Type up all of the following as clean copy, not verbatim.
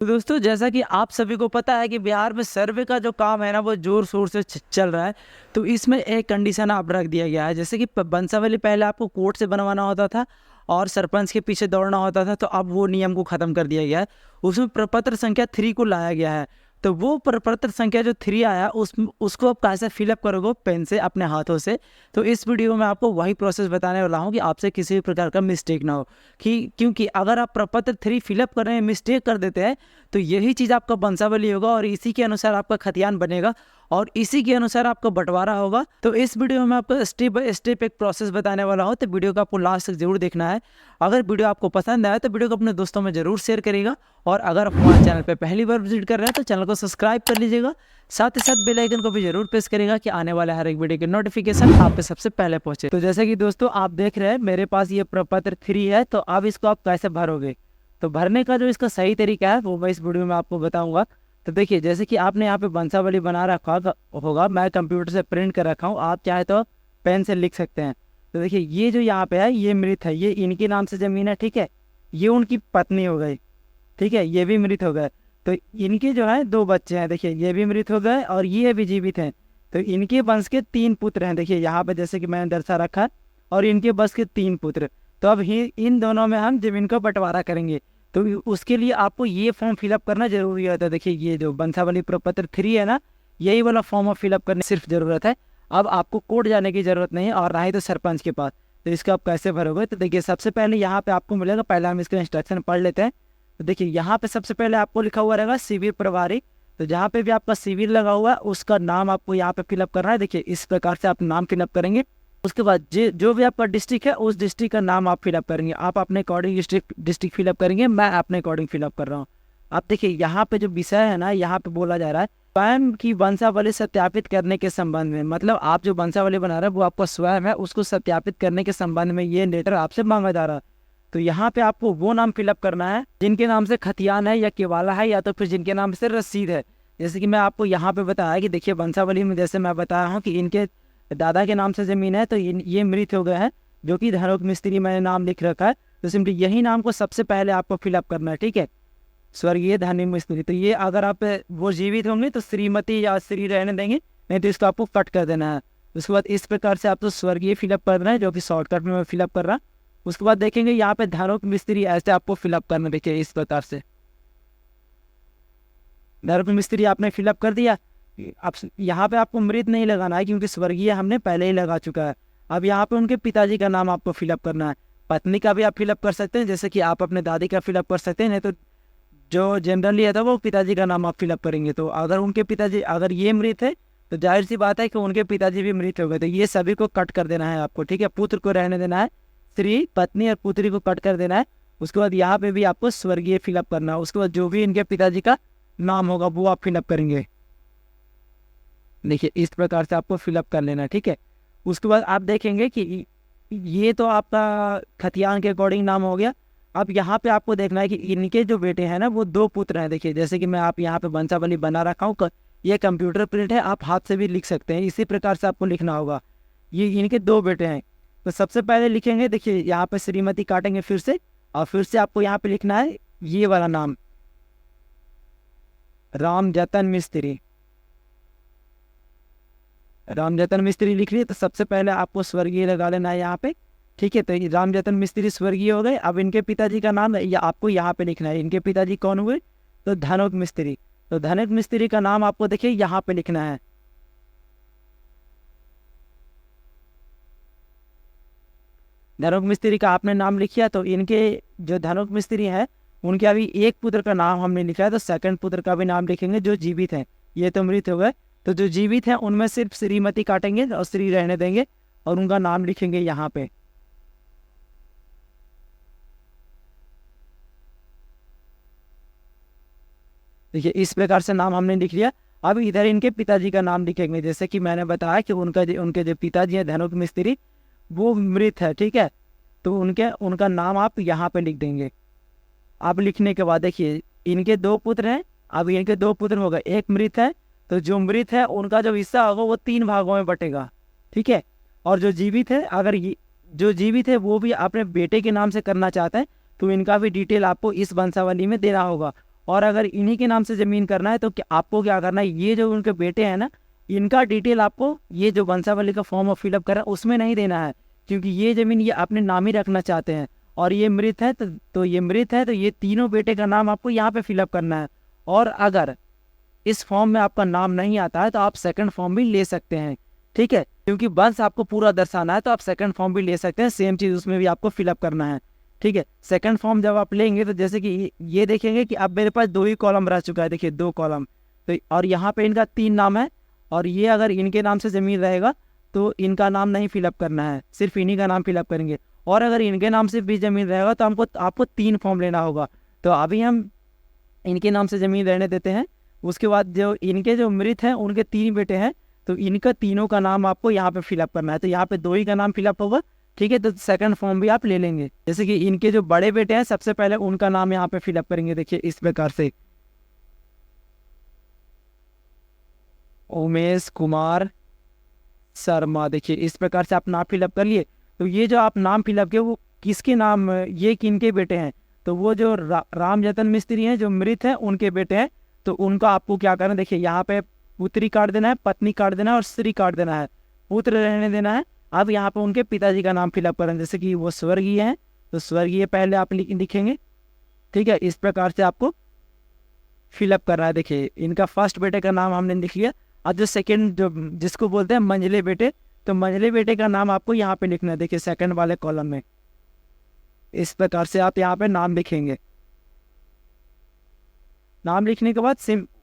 तो दोस्तों, जैसा कि आप सभी को पता है कि बिहार में सर्वे का जो काम है ना, वो जोर शोर से चल रहा है। तो इसमें एक कंडीशन आप रख दिया गया है, जैसे कि वंशावली पहले आपको कोर्ट से बनवाना होता था और सरपंच के पीछे दौड़ना होता था, तो अब वो नियम को ख़त्म कर दिया गया है। उसमें प्रपत्र संख्या 3 को लाया गया है। तो वो प्रपत्र संख्या जो 3 आया, उसको आप कैसे फिलअप करोगे पेन से, अपने हाथों से। तो इस वीडियो में आपको वही प्रोसेस बताने वाला हूँ कि आपसे किसी भी प्रकार का मिस्टेक ना हो। क्योंकि अगर आप प्रपत्र 3 फिलअप कर रहे हैं, मिस्टेक कर देते हैं, तो यही चीज़ आपका वंशावली होगा और इसी के अनुसार आपका खतियान बनेगा और इसी के अनुसार आपका बंटवारा होगा। तो इस वीडियो में आपको स्टेप बाय स्टेप एक प्रोसेस बताने वाला हूँ, तो वीडियो को आपको लास्ट तक जरूर देखना है। अगर वीडियो आपको पसंद आए तो वीडियो को अपने दोस्तों में जरूर शेयर करेगा, और अगर आप हमारे चैनल पर पहली बार विजिट कर रहे हैं तो चैनल को सब्सक्राइब कर लीजिएगा। साथ ही साथ बेल आइकन को भी जरूर प्रेस करेगा कि आने वाले हर एक वीडियो की नोटिफिकेशन आप पे सबसे पहले पहुंचे। तो जैसे कि दोस्तों आप देख रहे हैं, मेरे पास ये प्रपत्र 3 है। तो अब इसको आप कैसे भरोगे, तो भरने का जो इसका सही तरीका है वो मैं इस वीडियो में आपको बताऊंगा। तो देखिए, जैसे कि आपने यहाँ पे वंशावली बना रखा होगा, मैं कंप्यूटर से प्रिंट कर रखा हूँ, आप चाहे तो पेन से लिख सकते हैं। तो देखिए, ये जो यहाँ पे है ये मृत है, ये इनके नाम से ज़मीन है, ठीक है। ये उनकी पत्नी हो गई, ठीक है, ये भी मृत हो गए। तो इनके जो है 2 बच्चे हैं, देखिए ये भी मृत हो गए और ये भी जीवित हैं। तो इनके वंश के 3 पुत्र हैं, देखिए यहाँ पे जैसे कि मैंने दर्शा रखा है, और इनके वंश के 3 पुत्र। तो अब ही इन दोनों में हम जमीन का बंटवारा करेंगे। तो उसके लिए आपको ये फॉर्म फिलअप करना जरूरी होता है। देखिए, ये जो वंशावली प्रपत्र 3 है ना, यही वाला फॉर्म फिलअप करने सिर्फ जरूरत है। अब आपको कोर्ट जाने की जरूरत नहीं है, और ना ही तो सरपंच के पास। तो इसको आप कैसे भरोगे, तो देखिए सबसे पहले यहाँ पे आपको मिलेगा, पहले हम इसका इंस्ट्रक्शन पढ़ लेते हैं। तो देखिए, यहाँ पे सबसे पहले आपको लिखा हुआ रहेगा शिविर प्रभारी। तो जहाँ पे भी आपका शिविर लगा हुआ है उसका नाम आपको यहाँ पे फिलअप करना है। देखिए, इस प्रकार से आप नाम फिलअप करेंगे। उसके बाद जो भी आपका डिस्ट्रिक्ट है उस डिस्ट्रिक्ट का नाम आप फिलअप करेंगे। आप अपने अकॉर्डिंग डिस्ट्रिक्ट फिलअप करेंगे, मैं अपने अकॉर्डिंग फिलअप कर रहा हूँ। आप देखिए, यहाँ पे जो विषय है ना, यहाँ पे बोला जा रहा है स्वयं की वंशावली सत्यापित करने के संबंध में। मतलब आप जो वंशावली बना रहे हैं वो आपका स्वयं है, उसको सत्यापित करने के संबंध में ये लेटर आपसे मांगा जा रहा है। तो यहाँ पे आपको वो नाम फिलअप करना है जिनके नाम से खतियान है या केवाला है, या तो फिर जिनके नाम से रसीद है। जैसे कि मैं आपको यहाँ पे बताया कि देखिए, वंशावली में जैसे मैं बताया हूँ कि इनके दादा के नाम से जमीन है, तो ये मृत हो गए हैं, जो कि धनोक मिस्त्री मैंने नाम लिख रखा है। तो सिंपली यही नाम को सबसे पहले आपको फिलअप करना है, ठीक है, स्वर्गीय धनोक मिस्त्री। तो ये अगर आप वो जीवित होंगे तो श्रीमती या श्री रहने देंगे, नहीं तो इसको आपको कट कर देना है। उसके बाद इस प्रकार से आपको स्वर्गीय फिलअप करना है, जो कि शॉर्टकट में मैं फिलअप कर रहा। उसके बाद देखेंगे यहाँ पे धनोक मिस्त्री, ऐसे आपको फिलअप करना। देखिए, इस प्रकार से धनोक मिस्त्री आपने फिलअप कर दिया। अब यहाँ पे आपको मृत नहीं लगाना है, क्योंकि स्वर्गीय हमने पहले ही लगा चुका है। अब यहाँ पे उनके पिताजी का नाम आपको फिलअप करना है। पत्नी का भी आप फिलअप कर सकते हैं, जैसे कि आप अपने दादी का फिलअप कर सकते हैं, नहीं तो जो जनरली है था वो पिताजी का नाम आप फिलअप करेंगे। तो अगर उनके पिताजी, अगर ये मृत है तो जाहिर सी बात है कि उनके पिताजी भी मृत हो गए। तो ये सभी को कट कर देना है आपको, ठीक है। पुत्र को रहने देना है, स्त्री, पत्नी और पुत्री को कट कर देना है। उसके बाद यहाँ पे भी आपको स्वर्गीय फिलअप करना है। उसके बाद जो भी इनके पिताजी का नाम होगा वो आप फिलअप करेंगे। देखिए, इस प्रकार से आपको फिलअप कर लेना है, ठीक है। उसके बाद आप देखेंगे कि ये तो आपका खतियान के अकॉर्डिंग नाम हो गया। अब यहाँ पे आपको देखना है कि इनके जो बेटे हैं ना, वो 2 पुत्र हैं। देखिए, जैसे कि मैं आप यहाँ पे वंशावली बना रखा हूँ, ये कंप्यूटर प्रिंट है, आप हाथ से भी लिख सकते हैं, इसी प्रकार से आपको लिखना होगा। ये इनके 2 बेटे हैं। तो सबसे पहले लिखेंगे, देखिए यहाँ पे श्रीमती काटेंगे फिर से, और फिर से आपको यहाँ पे लिखना है ये वाला नाम, रामजतन मिस्त्री। रामजतन मिस्त्री लिख लिए, तो सबसे पहले आपको स्वर्गीय लगा लेना है यहाँ पे, ठीक है। तो रामजतन मिस्त्री स्वर्गीय हो गए। अब इनके पिताजी का नाम या आपको यहाँ पे लिखना है। इनके पिताजी कौन हुए, तो धनोक मिस्त्री। तो धनोक मिस्त्री का नाम आपको देखिए यहाँ पे लिखना है। धनोक मिस्त्री का आपने नाम लिखिया, तो इनके जो धनोक मिस्त्री हैं उनके अभी एक पुत्र का नाम हमने लिखा है, तो सेकंड पुत्र का भी नाम लिखेंगे जो जीवित हैं। ये तो मृत हो गए, तो जो जीवित हैं उनमें सिर्फ श्रीमती काटेंगे और श्री रहने देंगे, और उनका नाम लिखेंगे यहाँ पे। देखिए, इस प्रकार से नाम हमने लिख लिया। अब इधर इनके पिताजी का नाम लिखेंगे, जैसे कि मैंने बताया कि उनके जो पिताजी हैं धनोक मिस्त्री, वो मृत है, ठीक है। तो उनका नाम आप यहाँ पे लिख देंगे। आप लिखने के बाद देखिए, इनके 2 पुत्र हैं। अब इनके 2 पुत्र हो गए, एक मृत है। तो जो मृत है उनका जो हिस्सा होगा वो 3 भागों में बटेगा, ठीक है। और जो जीवित है, अगर जो जीवित है वो भी अपने बेटे के नाम से करना चाहते हैं, तो इनका भी डिटेल आपको इस वंशावली में देना होगा। और अगर इन्हीं के नाम से ज़मीन करना है तो आपको क्या करना है, ये जो उनके बेटे हैं ना, इनका डिटेल आपको ये जो वंशावली का फॉर्म ऑफ फिलअप कर रहा है उसमें नहीं देना है, क्योंकि ये ज़मीन ये अपने नाम ही रखना चाहते हैं। और ये मृत है तो ये मृत है, तो ये तीनों बेटे का नाम आपको यहाँ पे फिलअप करना है। और अगर इस फॉर्म में आपका नाम नहीं आता है तो आप सेकंड फॉर्म भी ले सकते हैं, ठीक है, क्योंकि वंश आपको पूरा दर्शाना है तो आप सेकंड फॉर्म भी ले सकते हैं, सेम चीज़ उसमें भी आपको फिलअप करना है, ठीक है। सेकंड फॉर्म जब आप लेंगे तो जैसे कि ये देखेंगे कि अब मेरे पास 2 ही कॉलम रह चुका है, देखिए 2 कॉलम, तो और यहाँ पे इनका 3 नाम है, और ये अगर इनके नाम से ज़मीन रहेगा तो इनका नाम नहीं फिलअप करना है, सिर्फ इन्हीं का नाम फिलअप करेंगे। और अगर इनके नाम से भी ज़मीन रहेगा तो आपको 3 फॉर्म लेना होगा। तो अभी हम इनके नाम से ज़मीन रहने देते हैं। उसके बाद जो इनके जो मृत हैं उनके 3 बेटे हैं, तो इनका तीनों का नाम आपको यहाँ पे फिलअप करना है। तो यहाँ पे 2 ही का नाम फिलअप होगा, ठीक है, तो सेकंड फॉर्म भी आप ले लेंगे। जैसे कि इनके जो बड़े बेटे हैं सबसे पहले उनका नाम यहाँ पे फिलअप करेंगे, देखिए इस प्रकार से, उमेश कुमार शर्मा, देखिए इस प्रकार से आप नाम फिलअप कर लिए। तो ये जो आप नाम फिलअप किए वो किसके नाम, ये किनके बेटे हैं, तो वो जो राम जतन मिस्त्री हैं जो मृत हैं उनके बेटे हैं। तो उनका आपको क्या करना है, देखिए यहाँ पे पुत्री काट देना है, पत्नी काट देना है और स्त्री काट देना है, पुत्र रहने देना है। अब यहाँ पे उनके पिताजी का नाम फिलअप करना है, जैसे कि वो स्वर्गीय हैं तो स्वर्गीय पहले आप लिखेंगे, ठीक है, इस प्रकार से आपको फिलअप करना है। देखिए इनका फर्स्ट बेटे का नाम हमने लिख लिया। अब जो सेकंड, जो जिसको बोलते हैं मंझले बेटे, तो मंझले बेटे का नाम आपको यहाँ पे लिखना है, देखिए सेकंड वाले कॉलम में, इस प्रकार से आप यहाँ पे नाम लिखेंगे। नाम लिखने के बाद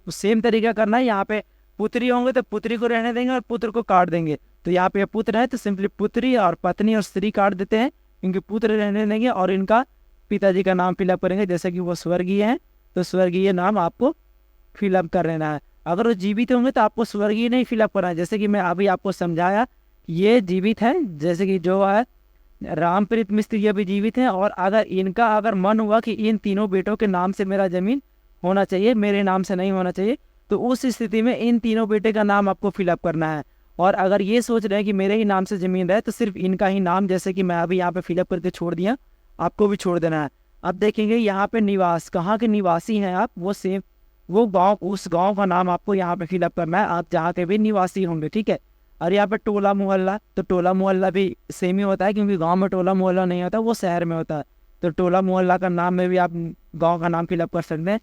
सेम तरीका करना है। यहाँ पे पुत्री होंगे तो पुत्री को रहने देंगे और पुत्र को काट देंगे। तो यहाँ पे पुत्र है तो सिंपली पुत्री और पत्नी और स्त्री काट देते हैं, इनके पुत्र रहने देंगे और इनका पिताजी का नाम फिलअप करेंगे, जैसे कि वो स्वर्गीय हैं तो स्वर्गीय नाम आपको फिलअप कर लेना है। अगर वो जीवित होंगे तो आपको स्वर्गीय नहीं फिलअप करना है, जैसे कि मैं अभी आपको समझाया, ये जीवित है, जैसे कि जो है रामप्रीत मिस्त्री ये भी जीवित हैं। और अगर मन हुआ कि इन तीनों बेटों के नाम से मेरा ज़मीन होना चाहिए, मेरे नाम से नहीं होना चाहिए, तो उस स्थिति में इन तीनों बेटे का नाम आपको फिलअप करना है। और अगर ये सोच रहे हैं कि मेरे ही नाम से ज़मीन रहे तो सिर्फ इनका ही नाम, जैसे कि मैं अभी यहाँ पे फिलअप करके छोड़ दिया, आपको भी छोड़ देना है। अब देखेंगे यहाँ पे निवास, कहाँ के निवासी हैं आप, वो गाँव, उस गाँव का नाम आपको यहाँ पे फिलअप करना है, आप जहाँ के भी निवासी होंगे, ठीक है। और यहाँ पे टोला मोहल्ला, तो टोला मोहल्ला भी सेम ही होता है, क्योंकि गांव में टोला मोहल्ला नहीं होता, वो शहर में होता है। तो टोला मोहल्ला का नाम में भी आप गांव का नाम फिलअप कर सकते हैं।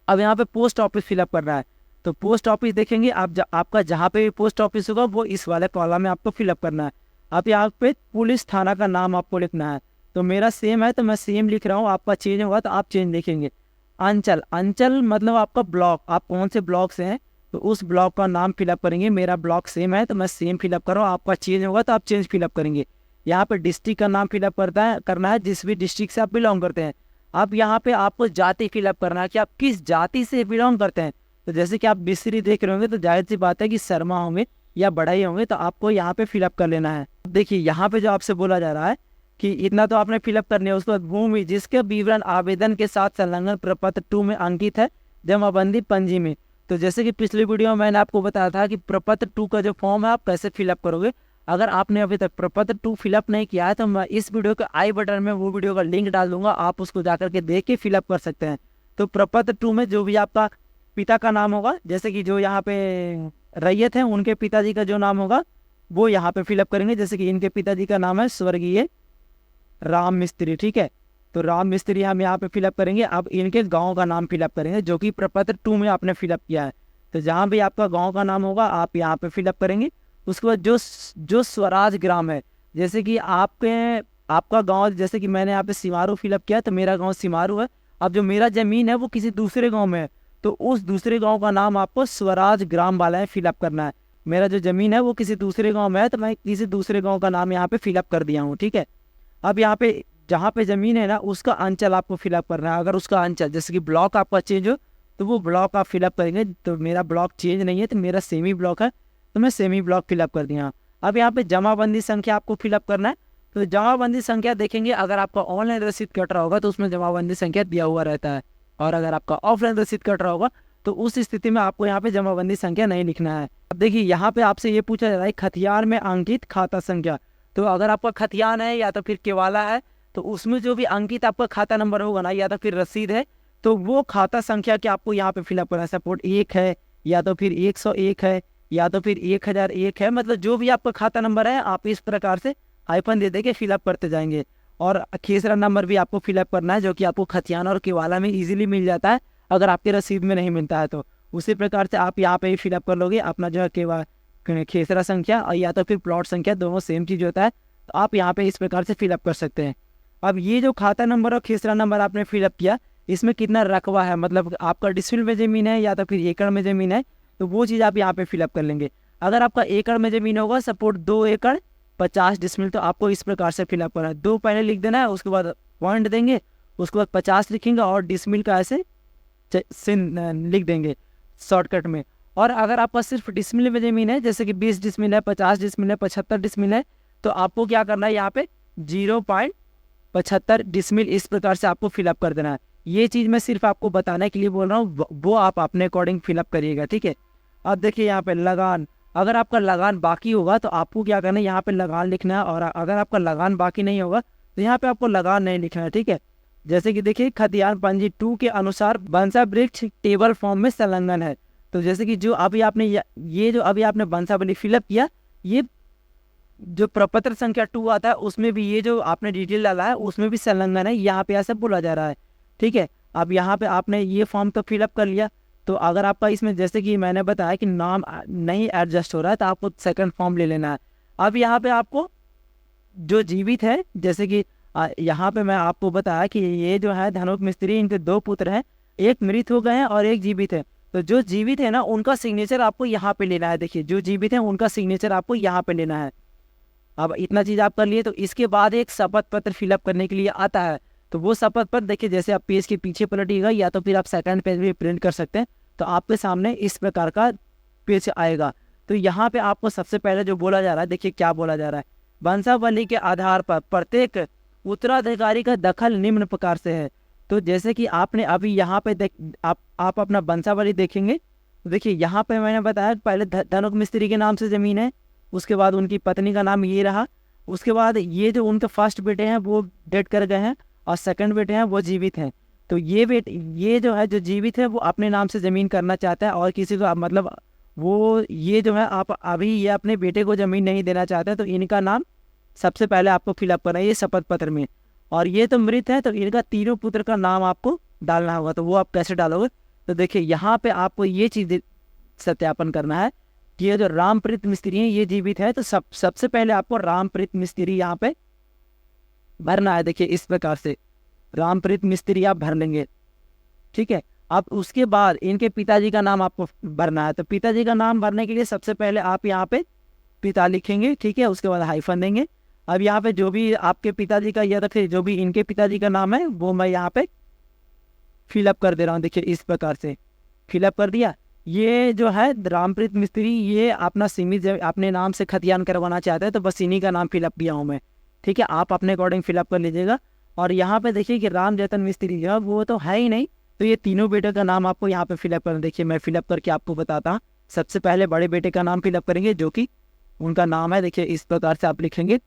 अब यहाँ पे पोस्ट ऑफिस फिलअप करना है, तो पोस्ट ऑफिस देखेंगे आप, आपका जहाँ पे भी पोस्ट ऑफिस होगा वो इस वाले कॉलम में आपको फिलअप करना है। अब यहाँ पे पुलिस थाना का नाम आपको लिखना है, तो मेरा सेम है तो मैं सेम लिख रहा हूँ, आपका चेंज होगा तो आप चेंज लिखेंगे। अंचल मतलब आपका ब्लॉक, आप कौन से ब्लॉक से हैं तो उस ब्लॉक का नाम फिलअप करेंगे। मेरा ब्लॉक सेम है तो मैं सेम फिलअप कर रहा हूँ, आपका चेंज होगा तो आप चेंज फिलअप करेंगे। यहाँ पे डिस्ट्रिक्ट का नाम फिलअप करना है, जिस भी डिस्ट्रिक्ट से आप बिलोंग करते हैं। अब यहाँ पे आपको जाति फिलअप करना है कि आप किस जाति से बिलोंग करते हैं। तो जैसे कि आप मिस्त्री देख रहे होंगे तो जाहिर सी बात है कि शर्मा होंगे या बढ़ई होंगे, तो आपको यहाँ पे फिलअप कर लेना है। देखिए यहाँ पे जो आपसे बोला जा रहा है कि इतना तो आपने फिलअप करने है, उसके बाद भूमि जिसके विवरण आवेदन के साथ संलग्न प्रपत्र 2 में अंकित है, जमाबंदी पंजी में। तो जैसे कि पिछली वीडियो में मैंने आपको बताया था कि प्रपत्र 2 का जो फॉर्म है आप कैसे फिलअप करोगे। अगर आपने अभी तक प्रपत्र 2 फिलअप नहीं किया है तो मैं इस वीडियो के आई बटन में वो वीडियो का लिंक डाल दूंगा, आप उसको जाकर के देख के फिलअप कर सकते हैं। तो प्रपत्र 2 में जो भी आपका पिता का नाम होगा, जैसे कि जो यहाँ पे रैयत है उनके पिताजी का जो नाम होगा वो यहाँ पे फिलअप करेंगे। जैसे कि इनके पिताजी का नाम है स्वर्गीय राम मिस्त्री, ठीक है, तो राम मिस्त्री हम यहाँ पे फिलअप करेंगे। अब इनके गांव का नाम फिलअप करेंगे जो कि प्रपत्र 2 में आपने फिलअप किया है। तो जहाँ भी आपका गांव का नाम होगा आप यहाँ पे फिलअप करेंगे। उसके बाद जो स्वराज ग्राम है, जैसे कि आपका गांव, जैसे कि मैंने यहाँ पे सिमारू फिलअप किया तो मेरा गांव सिमारू है। अब जो मेरा ज़मीन है वो किसी दूसरे गाँव में है, तो उस दूसरे गाँव का नाम आपको स्वराज ग्राम वाला है फिलअप करना है। मेरा जो ज़मीन है वो किसी दूसरे गाँव में है तो मैं किसी दूसरे गाँव का नाम यहाँ पे फिलअप कर दिया हूँ, ठीक है। अब यहाँ पे जहाँ पे ज़मीन है ना उसका अंचल आपको फिलअप करना है। अगर उसका अंचल जैसे कि ब्लॉक आपका चेंज हो तो वो ब्लॉक आप फिलअप करेंगे। तो मेरा ब्लॉक चेंज नहीं है तो मेरा सेमी ब्लॉक है तो मैं सेमी ब्लॉक फिलअप कर दिया। अब यहाँ पे जमाबंदी संख्या आपको फिलअप करना है। तो जमाबंदी संख्या देखेंगे, अगर आपका ऑनलाइन रसीद कट रहा होगा तो उसमें जमाबंदी संख्या दिया हुआ रहता है, और अगर आपका ऑफलाइन रसीद कट रहा होगा तो उस स्थिति में आपको यहाँ पे जमाबंदी संख्या नहीं लिखना है। अब देखिए यहाँ पे आपसे ये पूछा जा रहा है खतियान में अंकित खाता संख्या। तो अगर आपका खतियान है या तो फिर केवाला है तो उसमें जो भी अंकित आपका खाता नंबर होगा ना या तो फिर रसीद है तो वो खाता संख्या के आपको यहाँ पे फिलअप करना है। सपोर्ट 1 है, या तो फिर 101 है, या तो फिर 1001 है, मतलब जो भी आपका खाता नंबर है आप इस प्रकार से हाइफन दे दे के फिलअप करते जाएंगे। और खेसरा नंबर भी आपको फिलअप करना है, जो कि आपको खतियाना और केवाला में इजीली मिल जाता है, अगर आपके रसीद में नहीं मिलता है तो उसी प्रकार से आप यहाँ पे ही फिलअप कर लोगे अपना जो है खेसरा संख्या, और या तो फिर प्लॉट संख्या, दोनों सेम चीज़ होता है, तो आप यहाँ पे इस प्रकार से फिलअप कर सकते हैं। अब ये जो खाता नंबर और खेसरा नंबर आपने फिलअप किया, इसमें कितना रकबा है, मतलब आपका डिसमिल में ज़मीन है या तो फिर एकड़ में ज़मीन है, तो वो चीज़ आप यहाँ पे फिलअप कर लेंगे। अगर आपका एकड़ में ज़मीन होगा, सपोर्ट 2 एकड़ 50 डिसमिल, तो आपको इस प्रकार से फिलअप करना है। 2 पहले लिख देना है, उसके बाद पॉइंट देंगे, उसके बाद 50 लिखेंगे और डिसमिल का ऐसे लिख देंगे शॉर्टकट में। और अगर आपका सिर्फ डिसमिल में ज़मीन है, जैसे कि 20 डिसमिल है, 50 डिसमिल है, 75 डिसमिल है, तो आपको क्या करना है, यहाँ पे 0.75 डिसमिल इस प्रकार से आपको फिलअप कर देना है। ये चीज़ मैं सिर्फ आपको बताने के लिए बोल रहा हूँ, वो आप अपने अकॉर्डिंग फिलअप करिएगा, ठीक है। अब देखिए यहाँ पे लगान, अगर आपका लगान बाकी होगा तो आपको क्या करना है, यहाँ पे लगान लिखना है, और अगर आपका लगान बाकी नहीं होगा तो यहाँ पे आपको लगान नहीं लिखना है, ठीक है। जैसे कि देखिए खतियान पंजी 2 के अनुसार बंसा वृक्ष टेबल फॉर्म में संलग्न है। तो जैसे कि जो अभी आपने ये जो अभी आपने बंसावली फिलअप किया, ये जो प्रपत्र संख्या 2 आता है उसमें भी ये जो आपने डिटेल डाला है उसमें भी संलग्न है, यहाँ पे ऐसा बोला जा रहा है, ठीक है। अब यहाँ पे आपने ये फॉर्म तो फिलअप कर लिया, तो अगर आपका इसमें जैसे कि मैंने बताया कि नाम नहीं एडजस्ट हो रहा है तो आपको सेकंड फॉर्म ले लेना है। अब यहाँ पे आपको जो जीवित है, जैसे कि यहाँ पे मैं आपको बताया कि ये जो है धनुक मिस्त्री, इनके 2 पुत्र हैं, एक मृत हो गए हैं और एक जीवित है। तो जो जीवित है ना, उनका सिग्नेचर आपको यहाँ पे लेना है। देखिए जो जीवित है उनका सिग्नेचर आपको यहाँ पे लेना है। अब इतना चीज़ आप कर लिए, तो इसके बाद एक शपथ पत्र फिलअप करने के लिए आता है। तो वो शपथ पत्र देखिए, जैसे आप पेज के पीछे पलटिएगा या तो फिर आप सेकंड पेज भी प्रिंट कर सकते हैं, तो आपके सामने इस प्रकार का पेज आएगा। तो यहाँ पे आपको सबसे पहले जो बोला जा रहा है, देखिए क्या बोला जा रहा है, वंशावली के आधार पर प्रत्येक उत्तराधिकारी का दखल निम्न प्रकार से है। तो जैसे कि आपने अभी यहाँ पे आप अपना वंशावली देखेंगे, तो देखिए यहाँ पे मैंने बताया पहले धनुक मिस्त्री के नाम से ज़मीन है, उसके बाद उनकी पत्नी का नाम ये रहा, उसके बाद ये जो उनके फर्स्ट बेटे हैं वो डेथ कर गए हैं, और सेकंड बेटे हैं वो जीवित हैं। तो ये जो है जो जीवित है वो अपने नाम से ज़मीन करना चाहता है, और किसी को मतलब वो ये जो है आप अभी ये अपने बेटे को ज़मीन नहीं देना चाहते हैं, तो इनका नाम सबसे पहले आपको फिलअप करना है ये शपथ पत्र में। और ये तो मृत है, तो इनका तीनों पुत्र का नाम आपको डालना होगा। तो वो आप कैसे डालोगे, तो देखिए यहाँ पे आपको ये चीज़ सत्यापन करना है कि ये जो रामप्रीत मिस्त्री हैं ये जीवित है, तो सबसे पहले आपको रामप्रीत मिस्त्री यहाँ पे भरना है। देखिए इस प्रकार से रामप्रीत मिस्त्री आप भर लेंगे, ठीक है। अब उसके बाद इनके पिताजी का नाम आपको भरना है। तो पिताजी का नाम भरने के लिए सबसे पहले आप यहाँ पे पिता लिखेंगे, ठीक है, उसके बाद हाइफन देंगे। अब यहाँ पे जो भी आपके पिताजी का या तो फिर जो भी इनके पिताजी का नाम है वो मैं यहाँ पे फिलअप कर दे रहा हूँ। देखिए इस प्रकार से फिलअप कर दिया। ये जो है रामप्रीत मिस्त्री, ये अपना सीमित अपने नाम से खतियान करवाना चाहता है, तो बस इन्हीं का नाम फिलअप किया हूँ मैं, ठीक है। आप अपने अकॉर्डिंग फिलअप कर लीजिएगा। और यहाँ पे देखिए कि राम जतन मिस्त्री जो है वो तो है ही नहीं, तो ये तीनों बेटे का नाम आपको यहाँ पे फिलअप करना। देखिए मैं फिलअप करके आपको बताता हूँ। सबसे पहले बड़े बेटे का नाम फिलअप करेंगे, जो कि उनका नाम है, देखिए इस प्रकार से आप लिखेंगे।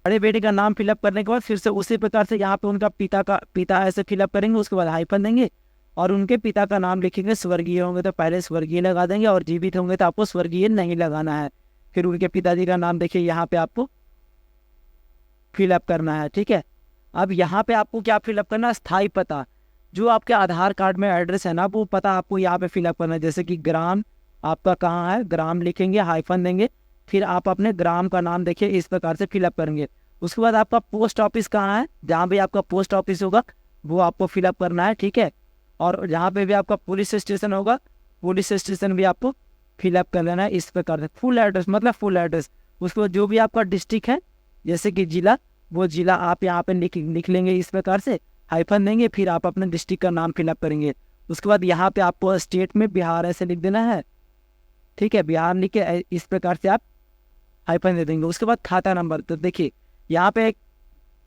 बड़े बेटे का नाम फिलअप करने के बाद फिर से उसी प्रकार से यहाँ पे उनका पिता ऐसे फिलअप करेंगे, उसके बाद हाइफन देंगे और उनके पिता का नाम लिखेंगे। स्वर्गीय होंगे तो पहले स्वर्गीय लगा देंगे, और जीवित होंगे तो आपको स्वर्गीय नहीं लगाना है। फिर उनके पिताजी का नाम देखिए यहाँ पे आपको फिलअप करना है, ठीक है। अब यहाँ पे आपको क्या फिलअप करना है, स्थायी पता, जो आपके आधार कार्ड में एड्रेस है ना, वो पता आपको यहाँ पे फिलअप करना है। जैसे कि ग्राम आपका कहाँ है, ग्राम लिखेंगे, हाइफन देंगे, फिर आप अपने ग्राम का नाम देखिए इस प्रकार से फिलअप करेंगे। उसके बाद आपका पोस्ट ऑफिस कहाँ है, जहाँ भी आपका पोस्ट ऑफिस होगा वो आपको फिलअप करना है, ठीक है। और जहाँ पे भी आपका पुलिस स्टेशन होगा, पुलिस स्टेशन भी आपको फिलअप कर लेना है इस प्रकार से। फुल एड्रेस मतलब फुल एड्रेस। उसके बाद जो भी आपका डिस्ट्रिक्ट है, जैसे कि जिला, वो जिला आप यहाँ पे लिख लेंगे इस प्रकार से, हाइफन देंगे, फिर आप अपने डिस्ट्रिक्ट का नाम फिलअप करेंगे। उसके बाद यहाँ पे आपको स्टेट में बिहार ऐसे लिख देना है, ठीक है, बिहार लिख के इस प्रकार से आप हाइफन दे देंगे। उसके बाद खाता नंबर, तो देखिए यहाँ पे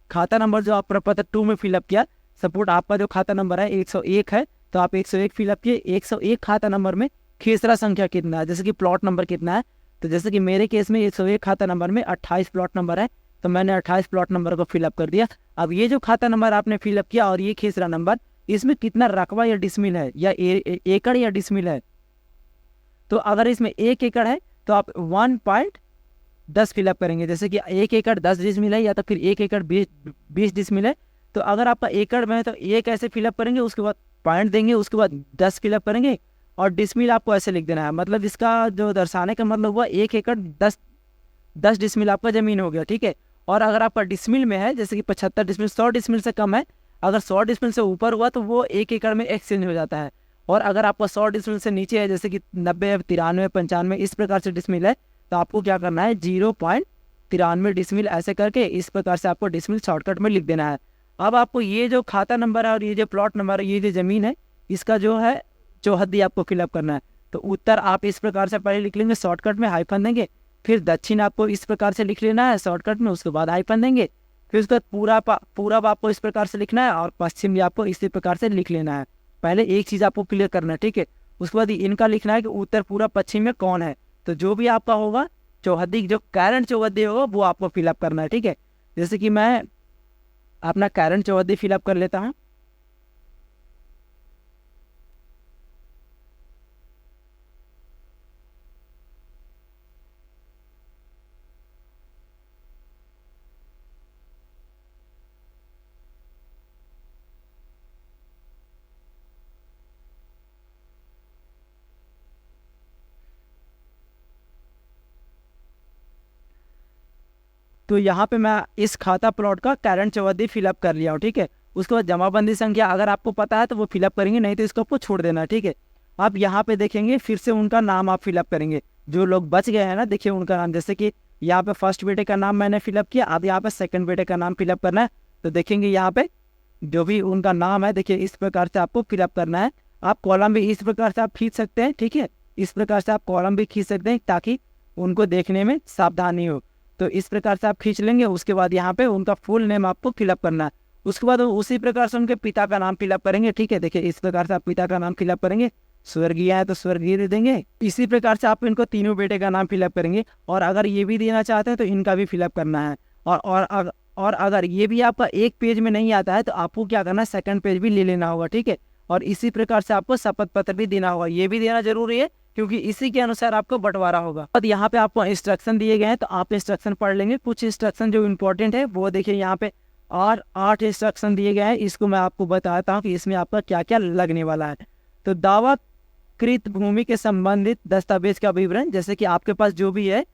खाता नंबर जो आप प्रपत्र 2 में फिलअप किया, सपोर्ट आपका जो खाता नंबर है 101 है, तो आप 101 फिलअप किए। 101 खाता नंबर में खेसरा संख्या कितना है, जैसे कि प्लॉट नंबर कितना है, तो जैसे कि मेरे केस में 101 खाता नंबर में 28 प्लॉट नंबर है, तो मैंने 28 प्लॉट नंबर को फिलअप कर दिया। अब ये जो खाता नंबर आपने फिलअप किया और ये खेसरा नंबर, इसमें कितना रकबा या डिसमिल है या एकड़ या डिसमिल है। तो अगर इसमें 1 एकड़ है तो आप 1.10 फिलअप करेंगे, जैसे कि 1 एकड़ 10 डिसमिल है या तो फिर 1 एकड़ 20 डिसमिल है। तो अगर आपका एकड़ में है तो 1 ऐसे फिलअप करेंगे, उसके बाद पॉइंट देंगे, उसके बाद 10 फिलअप करेंगे और डिसमिल आपको ऐसे लिख देना है। मतलब इसका जो दर्शाने का मतलब हुआ 1 एकड़ 10 डिसमिल आपका ज़मीन हो गया, ठीक है। और अगर आपका डिसमिल में है, जैसे कि 75 डिसमिल, 100 डिसमिल से कम है, अगर 100 डिसमिल से ऊपर हुआ तो वो 1 एकड़ में एक्सचेंज हो जाता है। और अगर आपका 100 डिसमिल से नीचे है, जैसे कि 90, 93, 95 इस प्रकार से डिसमिल है, तो आपको क्या करना है 0.93 डिसमिल ऐसे करके इस प्रकार से आपको डिसमिल शॉर्टकट में लिख देना है। अब आपको ये जो खाता नंबर है और ये जो प्लॉट नंबर है, ये जो ज़मीन है, इसका जो है चौहद्दी आपको फिलअप करना है। तो उत्तर आप इस प्रकार से पहले लिख लेंगे, शॉर्टकट में हाइफन देंगे, फिर दक्षिण आपको इस प्रकार से लिख लेना है शॉर्टकट में, उसके बाद हाइफन देंगे, फिर उसके बाद पूरब आपको इस प्रकार से लिखना है और पश्चिम भी आपको इसी प्रकार से लिख लेना है। पहले एक चीज़ आपको क्लियर करना है, ठीक है। उसके बाद इनका लिखना है कि उत्तर पूरब पश्चिम में कौन है। तो जो भी आपका होगा चौहद्दी, जो करंट चौहद्दी होगा वो आपको फिलअप करना है, ठीक है। जैसे कि मैं अपना करंट चौहद्दी फिलअप कर लेता हूँ। तो यहाँ पे मैं इस खाता प्लॉट का करंट चौहद्दी फिलअप कर लिया हूँ, ठीक है। उसके बाद जमाबंदी संख्या अगर आपको पता है तो वो फिलअप करेंगे, नहीं तो इसको आपको छोड़ देना है, ठीक है। आप यहाँ पे देखेंगे फिर से उनका नाम आप फिलअप करेंगे, जो लोग बच गए हैं ना, देखिए उनका नाम, जैसे कि यहाँ पे फर्स्ट बेटे का नाम मैंने फिलअप किया, अब यहाँ पे सेकंड बेटे का नाम फिलअप करना है। तो देखेंगे यहाँ पे जो भी उनका नाम है, देखिए इस प्रकार से आपको फिलअप करना है। आप कॉलम भी इस प्रकार से आप खींच सकते हैं, ठीक है। इस प्रकार से आप कॉलम भी खींच सकते हैं ताकि उनको देखने में सावधानी हो। तो इस प्रकार से आप खींच लेंगे। उसके बाद यहाँ पे उनका फुल नेम आपको फिलअप करना है। उसके बाद उसी प्रकार से उनके पिता का नाम फिलअप करेंगे, ठीक है। देखिए इस प्रकार से आप पिता का नाम फिलअप करेंगे, स्वर्गीय है तो स्वर्गीय दे देंगे। इसी प्रकार से आप इनको तीनों बेटे का नाम फिलअप करेंगे। और अगर ये भी देना चाहते हैं तो इनका भी फिलअप करना है। और अगर ये भी आपका एक पेज में नहीं आता है तो आपको क्या करना है, सेकंड पेज भी ले लेना होगा, ठीक है। और इसी प्रकार से आपको शपथ पत्र भी देना होगा, ये भी देना जरूरी है क्योंकि इसी के अनुसार आपको बंटवारा होगा। और यहाँ पे आपको इंस्ट्रक्शन दिए गए हैं तो आप इंस्ट्रक्शन पढ़ लेंगे। कुछ इंस्ट्रक्शन जो इम्पोर्टेंट है वो देखिए यहाँ पे, और 8 इंस्ट्रक्शन दिए गए हैं। इसको मैं आपको बताता हूँ कि इसमें आपका क्या क्या लगने वाला है। तो दावाकृत भूमि के संबंधित दस्तावेज का विवरण, जैसे कि आपके पास जो भी है,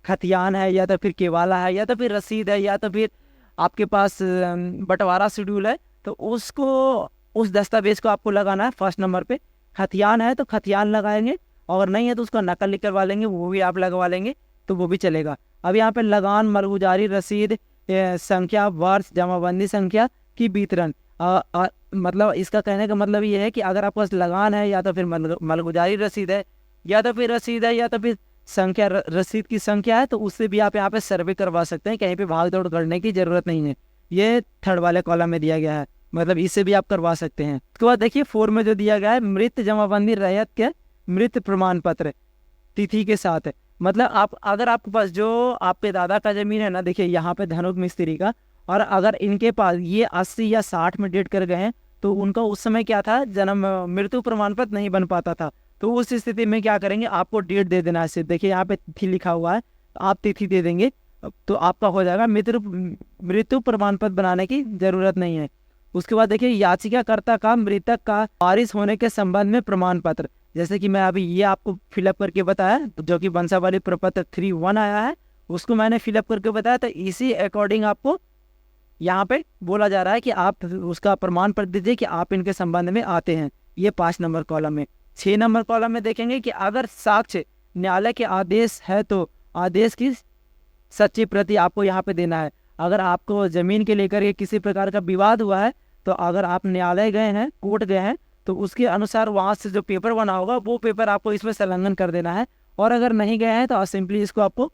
खतियान है या तो फिर केवाला है या तो फिर रसीद है या तो फिर आपके पास बंटवारा शेड्यूल है, तो उसको उस दस्तावेज को आपको लगाना है फर्स्ट नंबर पे। खतियान है तो खतियान लगाएंगे, और नहीं है तो उसका नकल निकलवा लेंगे, वो भी आप लगवा लेंगे तो वो भी चलेगा। अब यहाँ पे लगान, मलगुजारी रसीद संख्या, वर्ष, जमाबंदी संख्या की वितरण, मतलब इसका कहने का मतलब ये है कि अगर आपके पास लगान है या तो फिर मलगुजारी रसीद है या तो फिर रसीद है या तो फिर संख्या रसीद की संख्या है, तो उससे भी आप यहाँ पे सर्वे करवा सकते हैं। कहीं पे भाग दौड़ करने की जरूरत नहीं है। ये थर्ड वाले कॉलम में दिया गया है, मतलब इससे भी आप करवा सकते हैं। उसके बाद देखिए 4 में जो दिया गया है, मृत जमाबंदी रैयत के मृत प्रमाण पत्र तिथि के साथ है। मतलब आप अगर आपके पास जो आपके दादा का जमीन है ना, देखिए यहाँ पे धनुक मिस्त्री का, और अगर इनके पास ये 80 या 60 में डेट कर गए हैं तो उनका उस समय क्या था, जन्म मृत्यु प्रमाण पत्र नहीं बन पाता था। तो उस स्थिति में क्या करेंगे, आपको डेट दे देना है सिर्फ। देखिए यहाँ पे तिथि लिखा हुआ है, तो आप तिथि दे देंगे तो आपका हो जाएगा। मृत्यु प्रमाण पत्र बनाने की जरूरत नहीं है। उसके बाद देखिए याचिकाकर्ता का मृतक का वारिस होने के संबंध में प्रमाण पत्र, जैसे कि मैं अभी ये आपको फिलअप करके बताया, जो कि वंशावली प्रपत्र 3.1 आया है, उसको मैंने फिलअप करके बताया। तो इसी अकॉर्डिंग आपको यहाँ पे बोला जा रहा है कि आप उसका प्रमाण पत्र दीजिए कि आप इनके संबंध में आते हैं। ये 5 नंबर कॉलम में। 6 नंबर कॉलम में देखेंगे कि अगर साक्ष्य न्यायालय के आदेश है तो आदेश की सच्ची प्रति आपको यहाँ पे देना है। अगर आपको जमीन के लेकर के किसी प्रकार का विवाद हुआ है, तो अगर आप न्यायालय गए हैं, कोर्ट गए हैं, तो उसके अनुसार वहाँ से जो पेपर बना होगा वो पेपर आपको इसमें संलग्न कर देना है। और अगर नहीं गए हैं तो सिंपली इसको आपको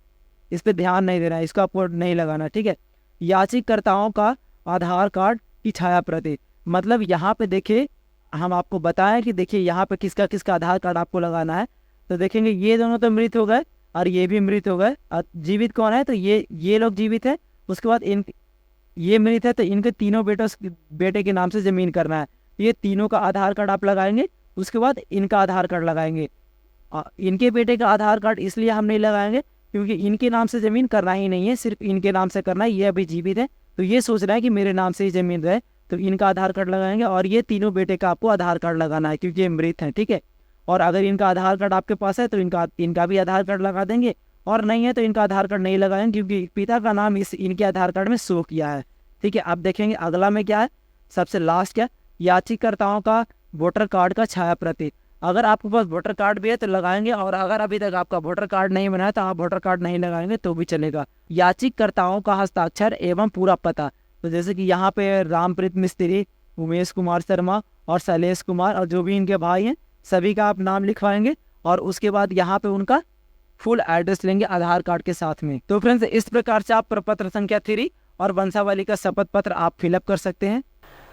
इस पर ध्यान नहीं देना है, इसको आपको नहीं लगाना, ठीक है। याचिकाकर्ताओं का आधार कार्ड की छाया प्रति, मतलब यहाँ पे देखिए हम आपको बताएं कि देखिए यहाँ पे किसका किसका आधार कार्ड आपको लगाना है। तो देखेंगे ये दोनों तो मृत हो गए और ये भी मृत हो गए। जीवित कौन है, तो ये लोग जीवित है उसके बाद इन ये मृत है तो इनके तीनों बेटे के नाम से ज़मीन करना है। ये तीनों का आधार कार्ड आप लगाएंगे, उसके बाद इनका आधार कार्ड लगाएंगे। इनके बेटे का आधार कार्ड इसलिए हम नहीं लगाएंगे क्योंकि इनके नाम से ज़मीन करना ही नहीं है, सिर्फ इनके नाम से करना है। ये अभी जीवित है तो ये सोच रहा है कि मेरे नाम से ही ज़मीन रहे, तो इनका आधार कार्ड लगाएंगे। और ये तीनों बेटे का आपको आधार कार्ड लगाना है क्योंकि ये मृत हैं, ठीक है। और अगर इनका आधार कार्ड आपके पास है तो इनका भी आधार कार्ड लगा देंगे, और नहीं है तो इनका आधार कार्ड नहीं लगाएंगे क्योंकि पिता का नाम इनके आधार कार्ड में शो किया है, ठीक है। अब देखेंगे अगला में क्या है, सबसे लास्ट क्या, याचिकाकर्ताओं का वोटर कार्ड का छाया प्रति। अगर आपके पास वोटर कार्ड भी है तो लगाएंगे, और अगर अभी तक आपका वोटर कार्ड नहीं बना है तो आप वोटर कार्ड नहीं लगाएंगे तो भी चलेगा। याचिकाकर्ताओं का हस्ताक्षर एवं पूरा पता, तो जैसे कि यहाँ पे रामप्रीत मिस्त्री, उमेश कुमार शर्मा और शैलेश कुमार और जो भी इनके भाई हैं सभी का आप नाम लिखवाएंगे, और उसके बाद यहाँ पे उनका फुल एड्रेस लेंगे आधार कार्ड के साथ में। तो फ्रेंड्स इस प्रकार से आप प्रपत्र संख्या 3 और वंशावली का शपथ पत्र आप फिलअप कर सकते हैं।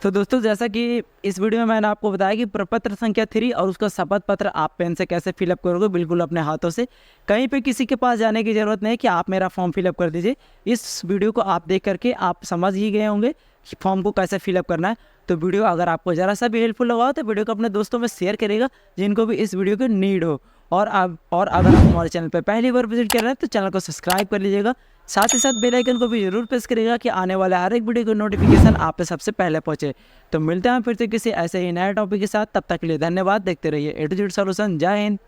तो दोस्तों जैसा कि इस वीडियो में मैंने आपको बताया कि प्रपत्र संख्या 3 और उसका शपथ पत्र आप पेन से कैसे फिलअप करोगे, बिल्कुल अपने हाथों से, कहीं पे किसी के पास जाने की ज़रूरत नहीं कि आप मेरा फॉर्म फिलअप कर दीजिए। इस वीडियो को आप देख करके आप समझ ही गए होंगे कि फॉर्म को कैसे फिलअप करना है। तो वीडियो अगर आपको ज़रा सा भी हेल्पफुल लगा हो तो वीडियो को अपने दोस्तों में शेयर करेगा जिनको भी इस वीडियो की नीड हो। और अगर आप हमारे चैनल पर पहली बार विजिट कर रहे हैं तो चैनल को सब्सक्राइब कर लीजिएगा, साथ ही साथ बेल आइकन को भी जरूर प्रेस करेगा कि आने वाले हर एक वीडियो की नोटिफिकेशन आप पे सबसे पहले पहुंचे। तो मिलते हैं फिर से किसी ऐसे ही नए टॉपिक के साथ, तब तक के लिए धन्यवाद। देखते रहिए A to Z सॉल्यूशन। जय हिंद।